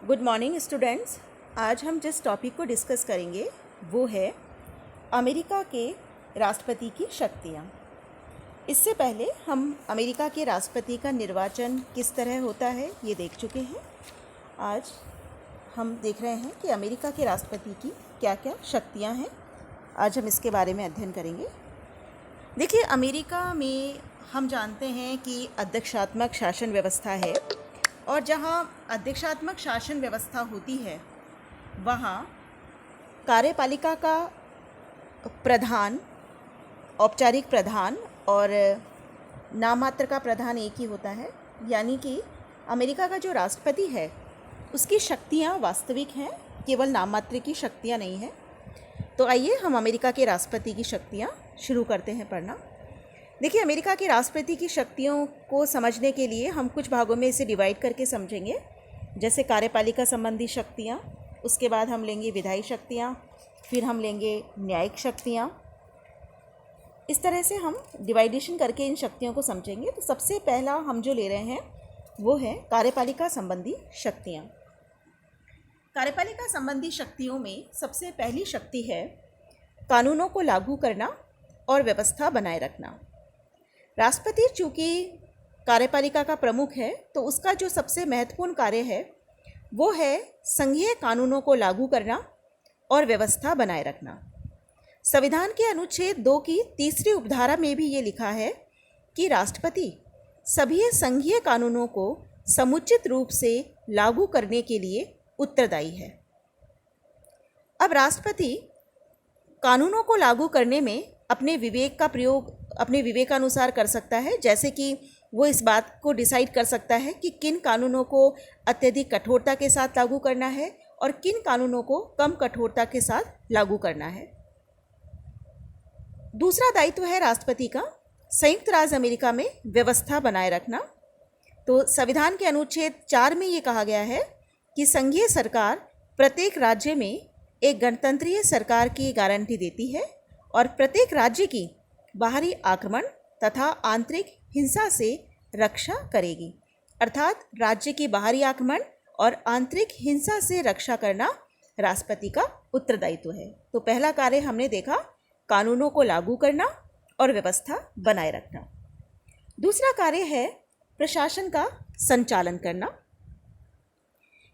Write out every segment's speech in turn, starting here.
Good morning students. आज हम जिस टॉपिक को डिस्कस करेंगे वो है अमेरिका के राष्ट्रपति की शक्तियाँ। इससे पहले हम अमेरिका के राष्ट्रपति का निर्वाचन किस तरह होता है ये देख चुके हैं। आज हम देख रहे हैं कि अमेरिका के राष्ट्रपति की क्या क्या शक्तियाँ हैं। आज हम इसके बारे में अध्ययन करेंगे। देखिए, अमेरिका में हम जानते हैं कि अध्यक्षात्मक शासन व्यवस्था है और जहाँ अध्यक्षात्मक शासन व्यवस्था होती है वहाँ कार्यपालिका का प्रधान, औपचारिक प्रधान और नाममात्र का प्रधान एक ही होता है। यानी कि अमेरिका का जो राष्ट्रपति है उसकी शक्तियाँ वास्तविक हैं, केवल नाममात्र की शक्तियाँ नहीं हैं। तो आइए हम अमेरिका के राष्ट्रपति की शक्तियाँ शुरू करते हैं पढ़ना। देखिए, अमेरिका के राष्ट्रपति की शक्तियों को समझने के लिए हम कुछ भागों में इसे डिवाइड करके समझेंगे। जैसे कार्यपालिका संबंधी शक्तियाँ, उसके बाद हम लेंगे विधायी शक्तियाँ, फिर हम लेंगे न्यायिक शक्तियाँ। इस तरह से हम डिवाइडेशन करके इन शक्तियों को समझेंगे। तो सबसे पहला हम जो ले रहे हैं वो है कार्यपालिका संबंधी शक्तियाँ। कार्यपालिका संबंधी शक्तियों में सबसे पहली शक्ति है कानूनों को लागू करना और व्यवस्था बनाए रखना। राष्ट्रपति चूँकि कार्यपालिका का प्रमुख है तो उसका जो सबसे महत्वपूर्ण कार्य है वो है संघीय कानूनों को लागू करना और व्यवस्था बनाए रखना। संविधान के अनुच्छेद 2 की तीसरी उपधारा में भी ये लिखा है कि राष्ट्रपति सभी संघीय कानूनों को समुचित रूप से लागू करने के लिए उत्तरदायी है। अब राष्ट्रपति कानूनों को लागू करने में अपने विवेक का प्रयोग अपने विवेकानुसार कर सकता है। जैसे कि वो इस बात को डिसाइड कर सकता है कि किन कानूनों को अत्यधिक कठोरता के साथ लागू करना है और किन कानूनों को कम कठोरता के साथ लागू करना है। दूसरा दायित्व है राष्ट्रपति का संयुक्त राज्य अमेरिका में व्यवस्था बनाए रखना। तो संविधान के अनुच्छेद 4 में ये कहा गया है कि संघीय सरकार प्रत्येक राज्य में एक गणतंत्रीय सरकार की गारंटी देती है और प्रत्येक राज्य की बाहरी आक्रमण तथा आंतरिक हिंसा से रक्षा करेगी। अर्थात राज्य की बाहरी आक्रमण और आंतरिक हिंसा से रक्षा करना राष्ट्रपति का उत्तरदायित्व है। तो पहला कार्य हमने देखा कानूनों को लागू करना और व्यवस्था बनाए रखना। दूसरा कार्य है प्रशासन का संचालन करना।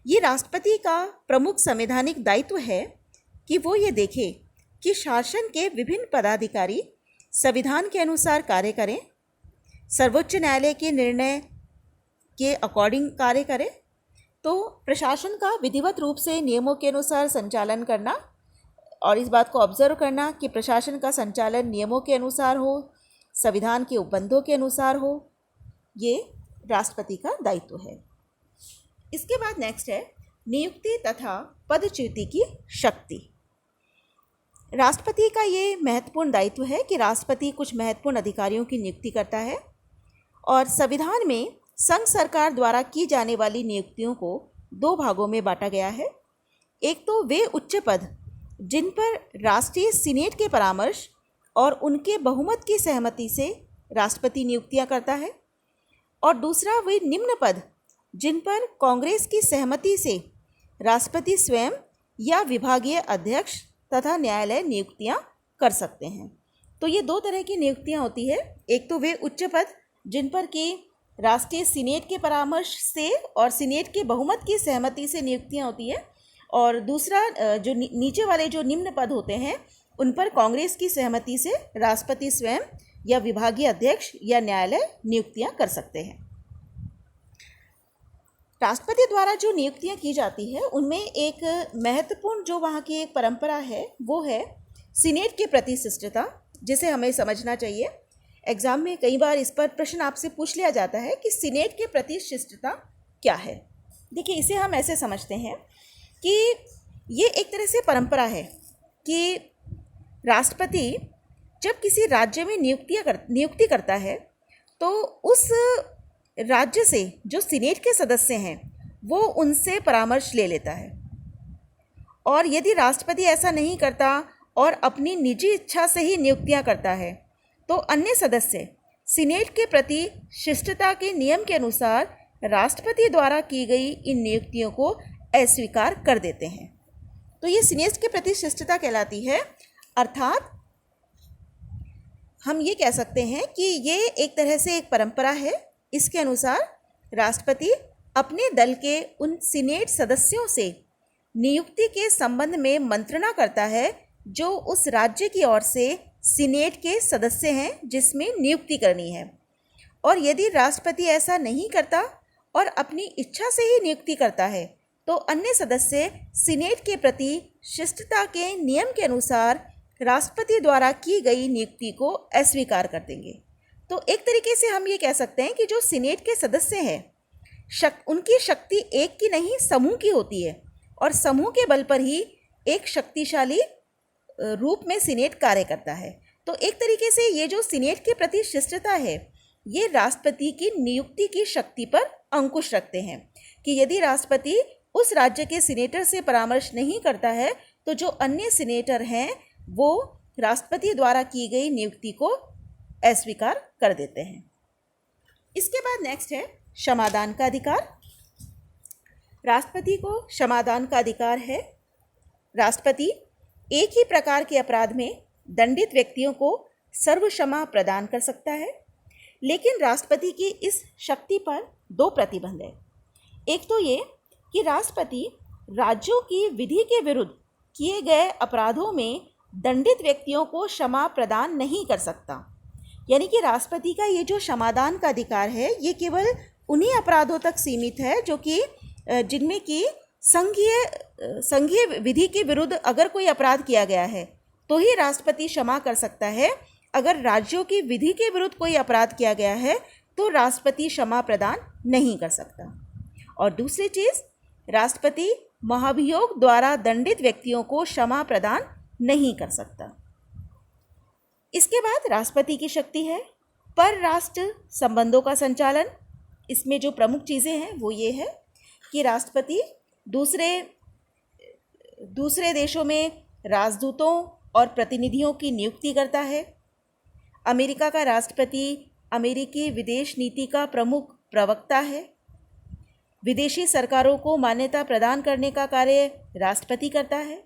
ये राष्ट्रपति का प्रमुख संवैधानिक दायित्व है कि वो ये देखे कि शासन के विभिन्न पदाधिकारी संविधान के अनुसार कार्य करें, सर्वोच्च न्यायालय के निर्णय के अकॉर्डिंग कार्य करें। तो प्रशासन का विधिवत रूप से नियमों के अनुसार संचालन करना और इस बात को ऑब्जर्व करना कि प्रशासन का संचालन नियमों के अनुसार हो, संविधान के उपबंधों के अनुसार हो, ये राष्ट्रपति का दायित्व है। इसके बाद नेक्स्ट है नियुक्ति तथा पदच्युति की शक्ति। राष्ट्रपति का ये महत्वपूर्ण दायित्व है कि राष्ट्रपति कुछ महत्वपूर्ण अधिकारियों की नियुक्ति करता है और संविधान में संघ सरकार द्वारा की जाने वाली नियुक्तियों को 2 भागों में बांटा गया है। एक तो वे उच्च पद जिन पर राष्ट्रीय सीनेट के परामर्श और उनके बहुमत की सहमति से राष्ट्रपति नियुक्तियां करता है, और दूसरा वे निम्न पद जिन पर कांग्रेस की सहमति से राष्ट्रपति स्वयं या विभागीय अध्यक्ष तथा न्यायालय नियुक्तियां कर सकते हैं। तो ये 2 तरह की नियुक्तियां होती है। एक तो वे उच्च पद जिन पर कि राष्ट्रीय सीनेट के परामर्श से और सीनेट के बहुमत की सहमति से नियुक्तियां होती है, और दूसरा जो नीचे वाले जो निम्न पद होते हैं उन पर कांग्रेस की सहमति से राष्ट्रपति स्वयं या विभागीय अध्यक्ष या न्यायालय नियुक्तियां कर सकते हैं। राष्ट्रपति द्वारा जो नियुक्तियां की जाती है उनमें एक महत्वपूर्ण जो वहाँ की एक परंपरा है वो है सीनेट के प्रति शिष्टता, जिसे हमें समझना चाहिए। एग्जाम में कई बार इस पर प्रश्न आपसे पूछ लिया जाता है कि सीनेट के प्रति शिष्टता क्या है। देखिए, इसे हम ऐसे समझते हैं कि ये एक तरह से परंपरा है कि राष्ट्रपति जब किसी राज्य में नियुक्ति करता है तो उस राज्य से जो सीनेट के सदस्य हैं वो उनसे परामर्श ले लेता है, और यदि राष्ट्रपति ऐसा नहीं करता और अपनी निजी इच्छा से ही नियुक्तियां करता है तो अन्य सदस्य सीनेट के प्रति शिष्टता के नियम के अनुसार राष्ट्रपति द्वारा की गई इन नियुक्तियों को अस्वीकार कर देते हैं। तो ये सीनेट के प्रति शिष्टता कहलाती है। अर्थात हम ये कह सकते हैं कि ये एक तरह से एक परंपरा है। इसके अनुसार राष्ट्रपति अपने दल के उन सीनेट सदस्यों से नियुक्ति के संबंध में मंत्रणा करता है जो उस राज्य की ओर से सीनेट के सदस्य हैं जिसमें नियुक्ति करनी है। और यदि राष्ट्रपति ऐसा नहीं करता और अपनी इच्छा से ही नियुक्ति करता है तो अन्य सदस्य सीनेट के प्रति शिष्टता के नियम के अनुसार राष्ट्रपति द्वारा की गई नियुक्ति को अस्वीकार कर देंगे। तो एक तरीके से हम ये कह सकते हैं कि जो सीनेट के सदस्य हैं उनकी शक्ति एक की नहीं समूह की होती है और समूह के बल पर ही एक शक्तिशाली रूप में सीनेट कार्य करता है। तो एक तरीके से ये जो सीनेट के प्रति शिष्टता है ये राष्ट्रपति की नियुक्ति की शक्ति पर अंकुश रखते हैं कि यदि राष्ट्रपति उस राज्य के सीनेटर से परामर्श नहीं करता है तो जो अन्य सीनेटर हैं वो राष्ट्रपति द्वारा की गई नियुक्ति को अस्वीकार कर देते हैं। इसके बाद नेक्स्ट है क्षमादान का अधिकार। राष्ट्रपति को क्षमादान का अधिकार है। राष्ट्रपति एक ही प्रकार के अपराध में दंडित व्यक्तियों को सर्व क्षमा प्रदान कर सकता है, लेकिन राष्ट्रपति की इस शक्ति पर दो प्रतिबंध है। एक तो ये कि राष्ट्रपति राज्यों की विधि के विरुद्ध किए गए अपराधों में दंडित व्यक्तियों को क्षमा प्रदान नहीं कर सकता। यानी कि राष्ट्रपति का ये जो क्षमादान का अधिकार है ये केवल उन्हीं अपराधों तक सीमित है जो कि जिनमें कि संघीय विधि के विरुद्ध अगर कोई अपराध किया गया है तो ही राष्ट्रपति क्षमा कर सकता है। अगर राज्यों की विधि के विरुद्ध कोई अपराध किया गया है तो राष्ट्रपति क्षमा प्रदान नहीं कर सकता। और दूसरी चीज़, राष्ट्रपति महाभियोग द्वारा दंडित व्यक्तियों को क्षमा प्रदान नहीं कर सकता। इसके बाद राष्ट्रपति की शक्ति है परराष्ट्र संबंधों का संचालन। इसमें जो प्रमुख चीज़ें हैं वो ये है कि राष्ट्रपति दूसरे देशों में राजदूतों और प्रतिनिधियों की नियुक्ति करता है। अमेरिका का राष्ट्रपति अमेरिकी विदेश नीति का प्रमुख प्रवक्ता है। विदेशी सरकारों को मान्यता प्रदान करने का कार्य राष्ट्रपति करता है।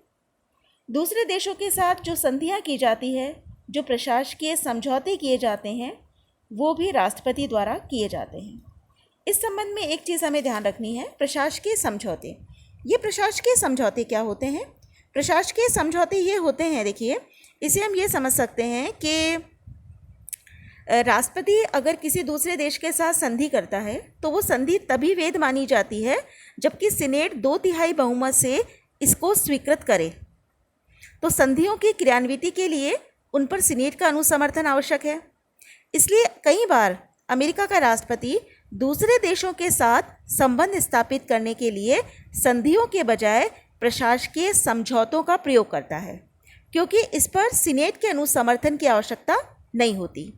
दूसरे देशों के साथ जो संधियां की जाती है, जो प्रशासकीय समझौते किए जाते हैं, वो भी राष्ट्रपति द्वारा किए जाते हैं। इस संबंध में एक चीज़ हमें ध्यान रखनी है, प्रशासकीय समझौते। ये प्रशासकीय समझौते क्या होते हैं? प्रशासकीय समझौते ये होते हैं, देखिए इसे हम ये समझ सकते हैं कि राष्ट्रपति अगर किसी दूसरे देश के साथ संधि करता है तो वो संधि तभी वैध मानी जाती है जबकि सीनेट 2/3 बहुमत से इसको स्वीकृत करे। तो संधियों की क्रियान्विति के लिए उन पर सीनेट का अनुसमर्थन आवश्यक है। इसलिए कई बार अमेरिका का राष्ट्रपति दूसरे देशों के साथ संबंध स्थापित करने के लिए संधियों के बजाय प्रशासकीय समझौतों का प्रयोग करता है, क्योंकि इस पर सीनेट के अनुसमर्थन की आवश्यकता नहीं होती।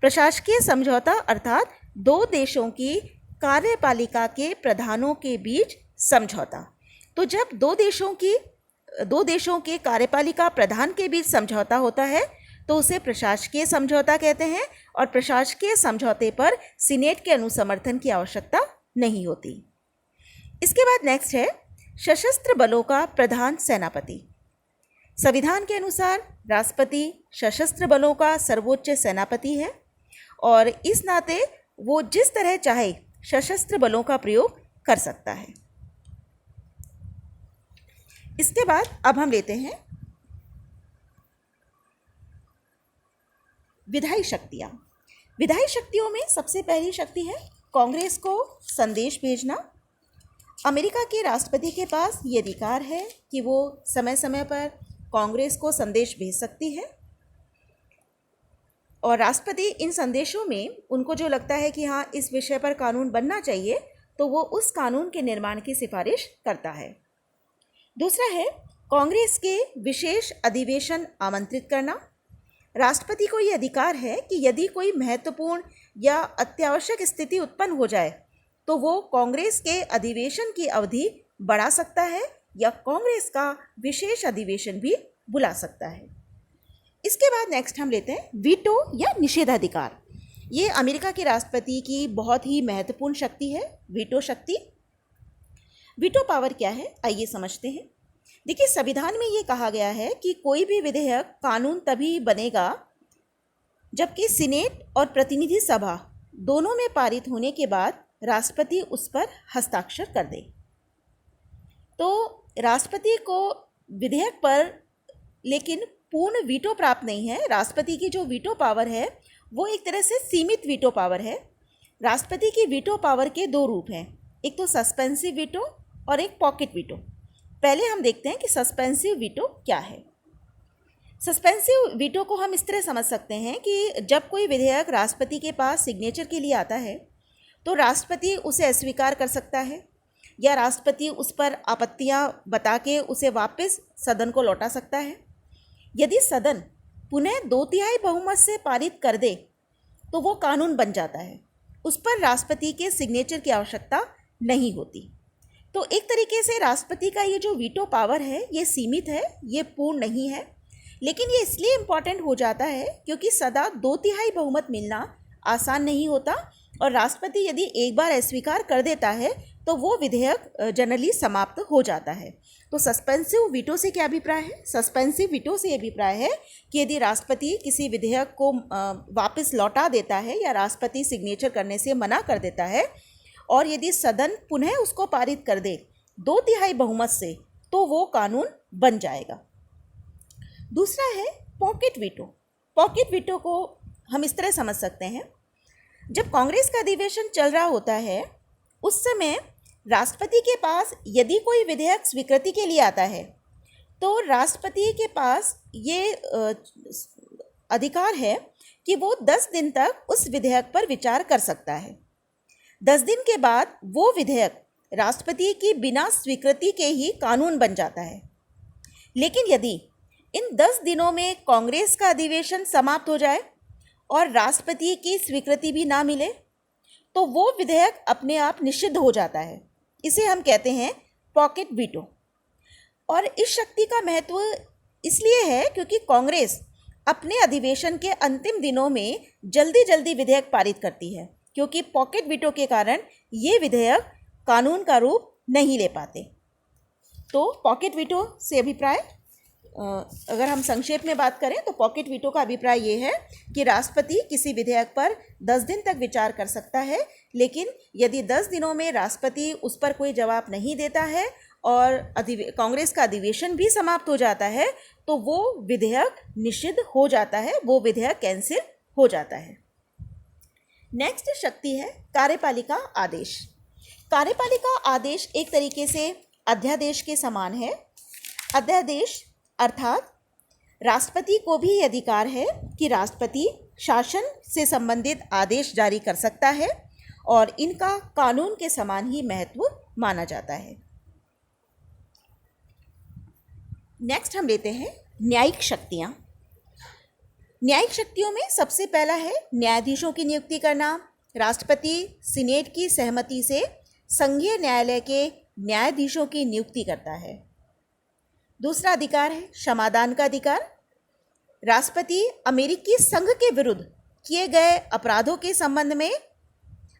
प्रशासकीय समझौता अर्थात दो देशों की कार्यपालिका के प्रधानों के बीच समझौता। तो जब दो देशों के कार्यपालिका प्रधान के बीच समझौता होता है तो उसे प्रशासकीय समझौता कहते हैं और प्रशासकीय समझौते पर सीनेट के अनुसमर्थन की आवश्यकता नहीं होती। इसके बाद नेक्स्ट है सशस्त्र बलों का प्रधान सेनापति। संविधान के अनुसार राष्ट्रपति सशस्त्र बलों का सर्वोच्च सेनापति है और इस नाते वो जिस तरह चाहे सशस्त्र बलों का प्रयोग कर सकता है। इसके बाद अब हम लेते हैं विधायी शक्तियाँ। विधायी शक्तियों में सबसे पहली शक्ति है कांग्रेस को संदेश भेजना। अमेरिका के राष्ट्रपति के पास ये अधिकार है कि वो समय समय पर कांग्रेस को संदेश भेज सकती है और राष्ट्रपति इन संदेशों में उनको जो लगता है कि हाँ इस विषय पर कानून बनना चाहिए तो वो उस कानून के निर्माण की सिफारिश करता है। दूसरा है कांग्रेस के विशेष अधिवेशन आमंत्रित करना। राष्ट्रपति को ये अधिकार है कि यदि कोई महत्वपूर्ण या अत्यावश्यक स्थिति उत्पन्न हो जाए तो वो कांग्रेस के अधिवेशन की अवधि बढ़ा सकता है या कांग्रेस का विशेष अधिवेशन भी बुला सकता है। इसके बाद नेक्स्ट हम लेते हैं वीटो या निषेधाधिकार। ये अमेरिका के राष्ट्रपति की बहुत ही महत्वपूर्ण शक्ति है, वीटो शक्ति। वीटो पावर क्या है, आइए समझते हैं। देखिए, संविधान में ये कहा गया है कि कोई भी विधेयक कानून तभी बनेगा जबकि सीनेट और प्रतिनिधि सभा दोनों में पारित होने के बाद राष्ट्रपति उस पर हस्ताक्षर कर दे। तो राष्ट्रपति को विधेयक पर लेकिन पूर्ण वीटो प्राप्त नहीं है। राष्ट्रपति की जो वीटो पावर है वो एक तरह से सीमित वीटो पावर है। राष्ट्रपति की वीटो पावर के दो रूप हैं, एक तो सस्पेंसिव वीटो और एक पॉकेट वीटो। पहले हम देखते हैं कि सस्पेंसिव वीटो क्या है। सस्पेंसिव वीटो को हम इस तरह समझ सकते हैं कि जब कोई विधेयक राष्ट्रपति के पास सिग्नेचर के लिए आता है तो राष्ट्रपति उसे अस्वीकार कर सकता है या राष्ट्रपति उस पर आपत्तियां बता के उसे वापस सदन को लौटा सकता है। यदि सदन पुनः 2/3 बहुमत से पारित कर दे तो वो कानून बन जाता है, उस पर राष्ट्रपति के सिग्नेचर की आवश्यकता नहीं होती। तो एक तरीके से राष्ट्रपति का ये जो वीटो पावर है ये सीमित है, ये पूर्ण नहीं है। लेकिन ये इसलिए इम्पॉर्टेंट हो जाता है क्योंकि सदा 2/3 बहुमत मिलना आसान नहीं होता और राष्ट्रपति यदि एक बार अस्वीकार कर देता है तो वो विधेयक जनरली समाप्त हो जाता है। तो सस्पेंसिव वीटो से क्या अभिप्राय है? सस्पेंसिव वीटो से अभिप्राय है कि यदि राष्ट्रपति किसी विधेयक को वापस लौटा देता है या राष्ट्रपति सिग्नेचर करने से मना कर देता है और यदि सदन पुनः उसको पारित कर दे 2/3 बहुमत से तो वो कानून बन जाएगा। दूसरा है पॉकेट वीटो। पॉकेट वीटो को हम इस तरह समझ सकते हैं, जब कांग्रेस का अधिवेशन चल रहा होता है उस समय राष्ट्रपति के पास यदि कोई विधेयक स्वीकृति के लिए आता है तो राष्ट्रपति के पास ये अधिकार है कि वो 10 दिन तक उस विधेयक पर विचार कर सकता है। 10 दिन के बाद वो विधेयक राष्ट्रपति की बिना स्वीकृति के ही कानून बन जाता है। लेकिन यदि इन 10 दिनों में कांग्रेस का अधिवेशन समाप्त हो जाए और राष्ट्रपति की स्वीकृति भी ना मिले तो वो विधेयक अपने आप निषिद्ध हो जाता है। इसे हम कहते हैं पॉकेट वीटो। और इस शक्ति का महत्व इसलिए है क्योंकि कांग्रेस अपने अधिवेशन के अंतिम दिनों में जल्दी जल्दी विधेयक पारित करती है, क्योंकि पॉकेट वीटो के कारण ये विधेयक कानून का रूप नहीं ले पाते। तो पॉकेट वीटो से अभिप्राय अगर हम संक्षेप में बात करें तो पॉकेट वीटो का अभिप्राय ये है कि राष्ट्रपति किसी विधेयक पर 10 दिन तक विचार कर सकता है, लेकिन यदि 10 दिनों में राष्ट्रपति उस पर कोई जवाब नहीं देता है और कांग्रेस का अधिवेशन भी समाप्त हो जाता है तो वो विधेयक निषिद्ध हो जाता है, वो विधेयक कैंसिल हो जाता है। नेक्स्ट शक्ति है कार्यपालिका आदेश। कार्यपालिका आदेश एक तरीके से अध्यादेश के समान है। अध्यादेश अर्थात राष्ट्रपति को भी ये अधिकार है कि राष्ट्रपति शासन से संबंधित आदेश जारी कर सकता है और इनका कानून के समान ही महत्व माना जाता है। नेक्स्ट हम लेते हैं न्यायिक शक्तियाँ। न्यायिक शक्तियों में सबसे पहला है न्यायाधीशों की नियुक्ति करना। राष्ट्रपति सीनेट की सहमति से संघीय न्यायालय के न्यायाधीशों की नियुक्ति करता है। दूसरा अधिकार है क्षमादान का अधिकार। राष्ट्रपति अमेरिकी संघ के विरुद्ध किए गए अपराधों के संबंध में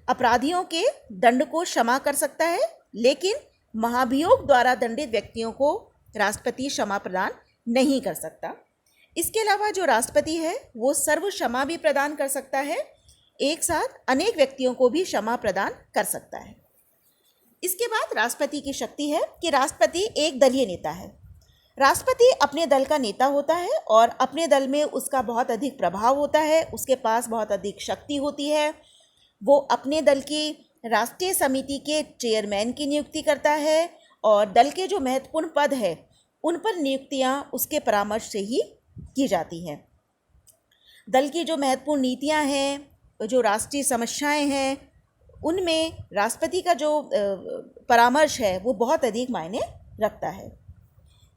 अपराधियों के दंड को क्षमा कर सकता है, लेकिन महाभियोग द्वारा दंडित व्यक्तियों को राष्ट्रपति क्षमा प्रदान नहीं कर सकता। इसके अलावा जो राष्ट्रपति है वो सर्व क्षमा भी प्रदान कर सकता है, एक साथ अनेक व्यक्तियों को भी क्षमा प्रदान कर सकता है। इसके बाद राष्ट्रपति की शक्ति है कि राष्ट्रपति एक दलीय नेता है। राष्ट्रपति अपने दल का नेता होता है और अपने दल में उसका बहुत अधिक प्रभाव होता है, उसके पास बहुत अधिक शक्ति होती है। वो अपने दल की राष्ट्रीय समिति के चेयरमैन की नियुक्ति करता है और दल के जो महत्वपूर्ण पद है उन पर नियुक्तियां उसके परामर्श से ही की जाती हैं। दल की जो महत्वपूर्ण नीतियां हैं, जो राष्ट्रीय समस्याएं हैं, उनमें राष्ट्रपति का जो परामर्श है वो बहुत अधिक मायने रखता है।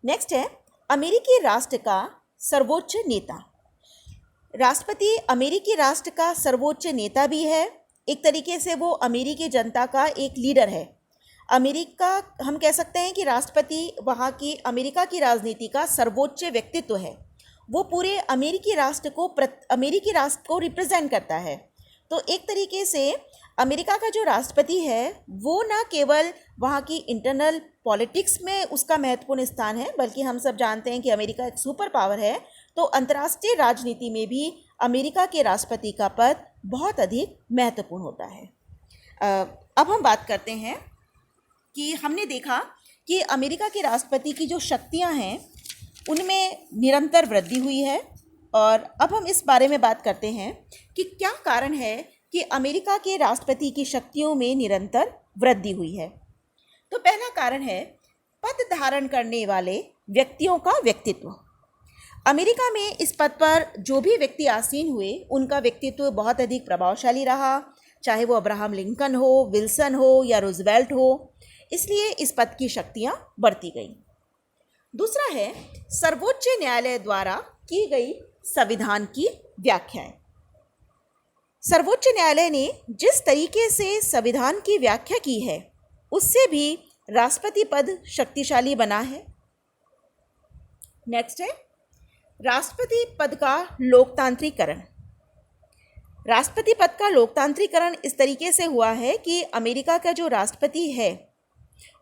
नेक्स्ट है अमेरिकी राष्ट्र का सर्वोच्च नेता। राष्ट्रपति अमेरिकी राष्ट्र का सर्वोच्च नेता भी है। एक तरीके से वो अमेरिकी जनता का एक लीडर है। अमेरिका, हम कह सकते हैं कि राष्ट्रपति वहाँ की अमेरिका की राजनीति का सर्वोच्च व्यक्तित्व है। वो पूरे अमेरिकी राष्ट्र को रिप्रेजेंट करता है। तो एक तरीके से अमेरिका का जो राष्ट्रपति है वो ना केवल वहाँ की इंटरनल पॉलिटिक्स में उसका महत्वपूर्ण स्थान है, बल्कि हम सब जानते हैं कि अमेरिका एक सुपर पावर है, तो अंतर्राष्ट्रीय राजनीति में भी अमेरिका के राष्ट्रपति का पद बहुत अधिक महत्वपूर्ण होता है। अब हम बात करते हैं कि हमने देखा कि अमेरिका के राष्ट्रपति की जो शक्तियां हैं उनमें निरंतर वृद्धि हुई है, और अब हम इस बारे में बात करते हैं कि क्या कारण है कि अमेरिका के राष्ट्रपति की शक्तियों में निरंतर वृद्धि हुई है। तो पहला कारण है पद धारण करने वाले व्यक्तियों का व्यक्तित्व। अमेरिका में इस पद पर जो भी व्यक्ति आसीन हुए उनका व्यक्तित्व बहुत अधिक प्रभावशाली रहा, चाहे वो अब्राहम लिंकन हो, विल्सन हो या रूजवेल्ट हो, इसलिए इस पद की शक्तियां बढ़ती गईं। दूसरा है सर्वोच्च न्यायालय द्वारा की गई संविधान की व्याख्याएं। सर्वोच्च न्यायालय ने जिस तरीके से संविधान की व्याख्या की है उससे भी राष्ट्रपति पद शक्तिशाली बना है। नेक्स्ट है राष्ट्रपति पद का लोकतांत्रिकरण। राष्ट्रपति पद का लोकतांत्रिकरण इस तरीके से हुआ है कि अमेरिका का जो राष्ट्रपति है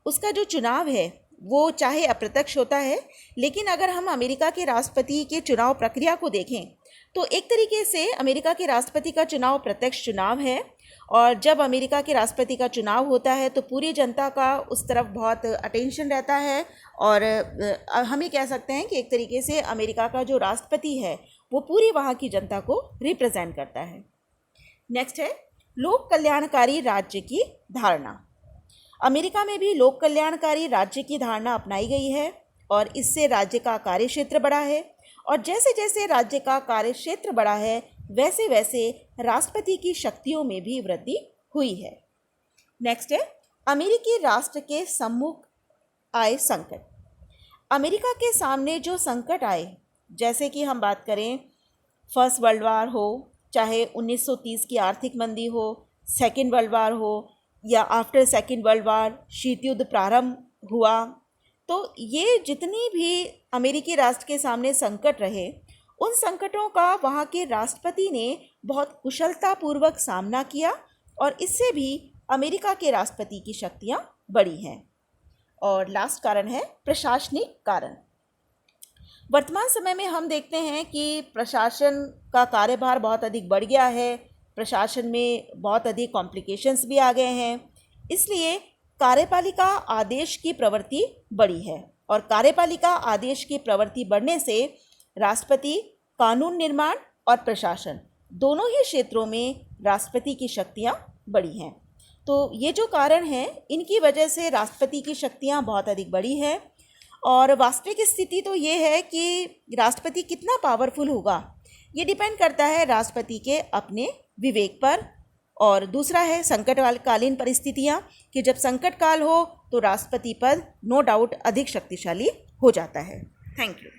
उसका जो चुनाव है वो चाहे अप्रत्यक्ष होता है, लेकिन अगर हम अमेरिका के राष्ट्रपति के चुनाव प्रक्रिया को देखें तो एक तरीके से अमेरिका के राष्ट्रपति का चुनाव प्रत्यक्ष चुनाव है, और जब अमेरिका के राष्ट्रपति का चुनाव होता है तो पूरी जनता का उस तरफ बहुत अटेंशन रहता है, और हम ये कह सकते हैं कि एक तरीके से अमेरिका का जो राष्ट्रपति है वो पूरी वहाँ की जनता को रिप्रेजेंट करता है। नेक्स्ट है लोक कल्याणकारी राज्य की धारणा। अमेरिका में भी लोक कल्याणकारी राज्य की धारणा अपनाई गई है, और इससे राज्य का कार्यक्षेत्र बढ़ा है, और जैसे जैसे राज्य का कार्यक्षेत्र बढ़ा है वैसे वैसे राष्ट्रपति की शक्तियों में भी वृद्धि हुई है। नेक्स्ट है अमेरिकी राष्ट्र के सम्मुख आए संकट। अमेरिका के सामने जो संकट आए, जैसे कि हम बात करें फर्स्ट वर्ल्ड वार हो, चाहे 1930 की आर्थिक मंदी हो, सेकेंड वर्ल्ड वार हो, या आफ्टर सेकेंड वर्ल्ड वार शीत युद्ध प्रारंभ हुआ, तो ये जितनी भी अमेरिकी राष्ट्र के सामने संकट रहे उन संकटों का वहाँ के राष्ट्रपति ने बहुत कुशलतापूर्वक सामना किया, और इससे भी अमेरिका के राष्ट्रपति की शक्तियाँ बढ़ी हैं। और लास्ट कारण है प्रशासनिक कारण। वर्तमान समय में हम देखते हैं कि प्रशासन का कार्यभार बहुत अधिक बढ़ गया है, प्रशासन में बहुत अधिक कॉम्प्लिकेशंस भी आ गए हैं, इसलिए कार्यपालिका आदेश की प्रवृत्ति बढ़ी है, और कार्यपालिका आदेश की प्रवृत्ति बढ़ने से राष्ट्रपति, कानून निर्माण और प्रशासन दोनों ही क्षेत्रों में राष्ट्रपति की शक्तियां बढ़ी हैं। तो ये जो कारण हैं इनकी वजह से राष्ट्रपति की शक्तियां बहुत अधिक बढ़ी हैं, और वास्तविक स्थिति तो ये है कि राष्ट्रपति कितना पावरफुल होगा ये डिपेंड करता है राष्ट्रपति के अपने विवेक पर। और दूसरा है संकटकालीन परिस्थितियाँ, कि जब संकट काल हो तो राष्ट्रपति पद नो डाउट अधिक शक्तिशाली हो जाता है। Thank you.